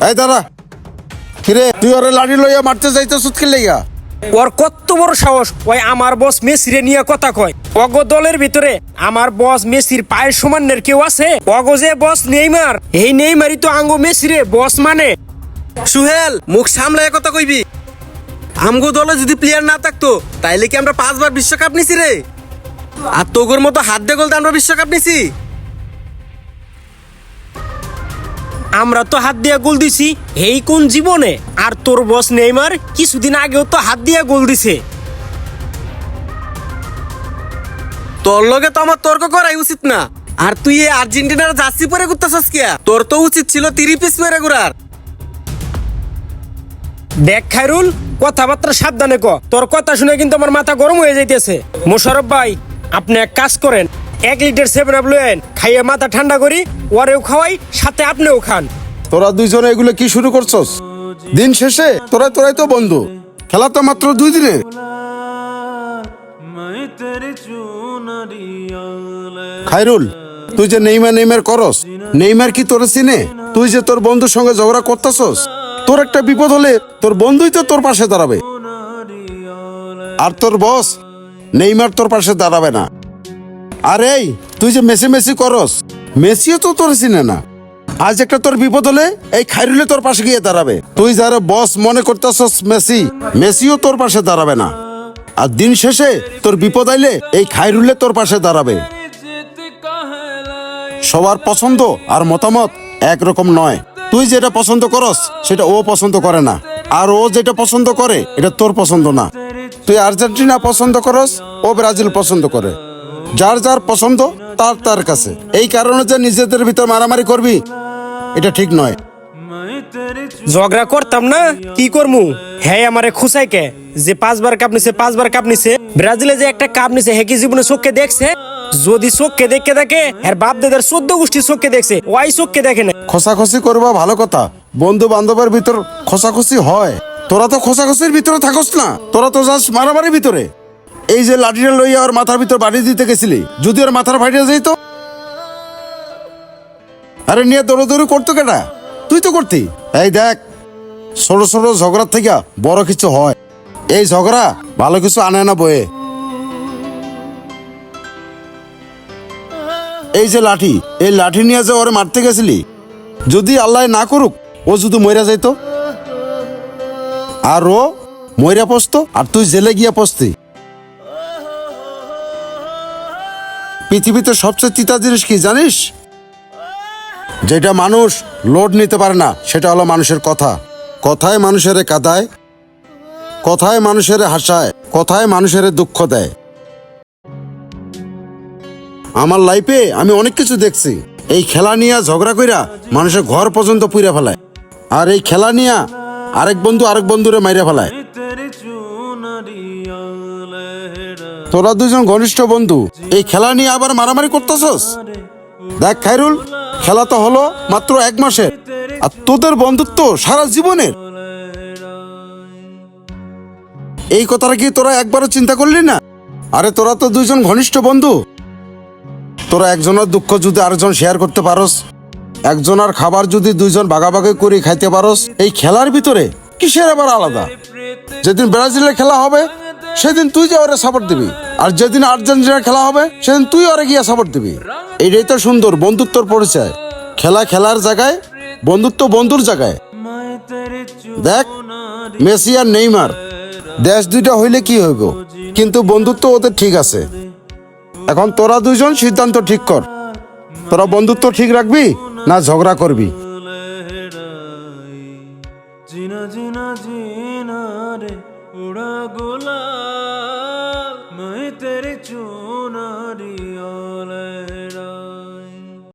এই দাঁড়া, কিরে তুই ওরে লাঠি লইয়া মারতে যাইতেছ কি লাইগা? ওর কত বড় সাহস, ওই আমার বস মেসিরে নিয়ে কথা কয়। অগ দলের ভিতরে আমার বস মেসির পায়ের সমানের কেউ আছে? অগ যে বস নেইমার, এই নেইমারই তো আঙ্গো মেসিরে বস মানে। সুহেল, মুখ সামলায় কথা কইবি। আমগো দলে যদি প্লেয়ার না থাকতো তাইলে কি আমরা 5 বার বিশ্বকাপ নিছি রে? আর তোগোর মতো হাত দিয়ে গোল আমরা বিশ্বকাপ নিছি? আমরা তো হাত দিয়ে গোল দিছি এই কোন জীবনে? আর তোর বস নেইমার কিছুদিন আগেও তো হাত দিয়ে গোল দিছে। তোর লগে তো আমার তর্ক করাই উচিত না। আর তুই এই আর্জেন্টিনার জার্সি পরে ঘুরতেছস কিয়া? তোর তো উচিত ছিল 3 পিস পরে ঘুরার। দেখ খায়রুল, কথাবার্তা সাবধানে ক। তোর কথা শুনে কিন্তু আমার মাথা গরম হয়ে যাইতেছে। মোশাররফ ভাই, আপনি এক কাজ করেন, 1 লিটার 7 আপ লয়েন, খাইয়ে মাথা ঠান্ডা করি, ওরেও খাওয়াই, সাথে আপনিও খান। তোরা দুইজনে এগুলো কি শুরু করছস? দিন শেষে তোরাই তো বন্ধু, খেলা তো মাত্র 2 দিনের। খায়রুল, তুই যে নেইমার করস, নেইমার কি তোরে চিনে? তুই যে তোর বন্ধুর সঙ্গে ঝগড়া করতেছস, তোর একটা বিপদ হলে তোর বন্ধুই তো তোর পাশে দাঁড়াবে। আর তোর বস নেইমার তোর পাশে দাঁড়াবে না। আর এই তুই যে মেসি করস, মেসিও তো তোর চিনে না। আজ একটা তোর বিপদ হলে এই খায়রুলে তোর পাশে গিয়ে দাঁড়াবে। তুই যারা বস মনে করতেছস মেসিও তোর পাশে দাঁড়াবে না। আর দিন শেষে তোর বিপদ আইলে এই খায়রুলে তোর পাশে দাঁড়াবে। সবার পছন্দ আর মতামত একরকম নয়। তুই যেটা পছন্দ করস সেটা ও পছন্দ করে না, আর ও যেটা পছন্দ করে এটা তোর পছন্দ না। তুই আর্জেন্টিনা পছন্দ করস, ও ব্রাজিল পছন্দ করে। যার যার পছন্দ তার কাছে। এই কারণে যে নিজেদের ভিতর মারামারি করবি, এটা ঠিক নয়। ঝগড়া করতাম না, কি করমু? হ্যাঁ, আমারে খুশাই কে যে 5 বার কাপ নিছে, 5 বার কাপ নিছে। ব্রাজিলে যে একটা কাপ নিছে, হে কি জীবনে চোখে দেখছে? যদি চোখে দেখে থাকে, এর বাপ দাদার 14 গোষ্ঠী চোখে দেখছে, ওই চোখে দেখে না। খোসাখুসি করবা ভালো কথা, বন্ধু বান্ধবের ভিতর খোসাখুসি হয়। তোরা তো খোসাখুসির ভিতরে থাকস না, তোরা তো যাস মারামারির ভিতরে। এই যে লাঠিটা লইয়া ওর মাথার ভিতর বাড়ি দিতে গেছিলি, যদি ওর মাথার ফাটিয়ে যাইতো, আরে নিয়ে দৌড়দৌড়ি করতো কেটা? তুই তো করতি। এই দেখ, ছোট ছোট ঝগড়ার থেকে বড় কিছু হয়। এই ঝগড়া ভালো কিছু আনে না বয়ে। এই যে লাঠি, এই লাঠি নিয়ে যে ওরে মারতে গেছিলি, যদি আল্লাহ না করুক ও যদি মইরা যাইতো, আর ও মইরা পচতো, আর তুই জেলে গিয়া পচতি। পৃথিবীতে সবচেয়ে তিতা জিনিস কি জানিস? যেটা মানুষ লোড নিতে পারে না, সেটা হলো মানুষের কথা। কথায় মানুষের কাঁদায়, কথায় মানুষের হাসায়, কথায় মানুষের দুঃখ দেয়। আমার লাইফে আমি অনেক কিছু দেখছি। এই খেলা নিয়ে ঝগড়া কইরা মানুষের ঘর পর্যন্ত পুইরা ফেলায়, আর এই খেলা নিয়ে আরেক বন্ধুরে মাইরা ফেলায়। তোরা দুজন ঘনিষ্ঠ বন্ধু, এই খেলা নিয়ে আবার মারামারি করতেছস? দেখ খায়রুল, খেলা তো হলো মাত্র 1 মাসের, আর তোদের বন্ধুত্ব সারা জীবনের। এই কথাটা কি তোরা একবারও চিন্তা করলি না? আরে তোরা তো দুইজন ঘনিষ্ঠ বন্ধু, তোরা একজনের দুঃখ যদি আরেকজন শেয়ার করতে পারস, একজনের খাবার যদি দুইজন ভাগাভাগি করে খাইতে পারস, এই খেলার ভিতরে কিসের আবার আলাদা? যেদিন ব্রাজিলের খেলা হবে সেদিন তুই যে ওরে সাপোর্ট দিবি, আর যেদিন আর্জেন্টিনার খেলা হবে সেদিন তুই ওরে গিয়ে সাপোর্ট দিবি। এটাই তো সুন্দর বন্ধুত্বর পরিচয়। খেলা খেলার জায়গায়, বন্ধুত্ব বন্ধুর জায়গায়। দেখ, মেসি আর নেইমার, দেশ দুইটা হইলে কি হইব, কিন্তু বন্ধুত্ব ওদের ঠিক আছে। এখন তোরা দুইজন সিদ্ধান্ত ঠিক কর, তোরা বন্ধুত্ব ঠিক রাখবি না ঝগড়া করবি? জিনা জিনা জিনা রে উড়া গোলাল, मैं तेरे चू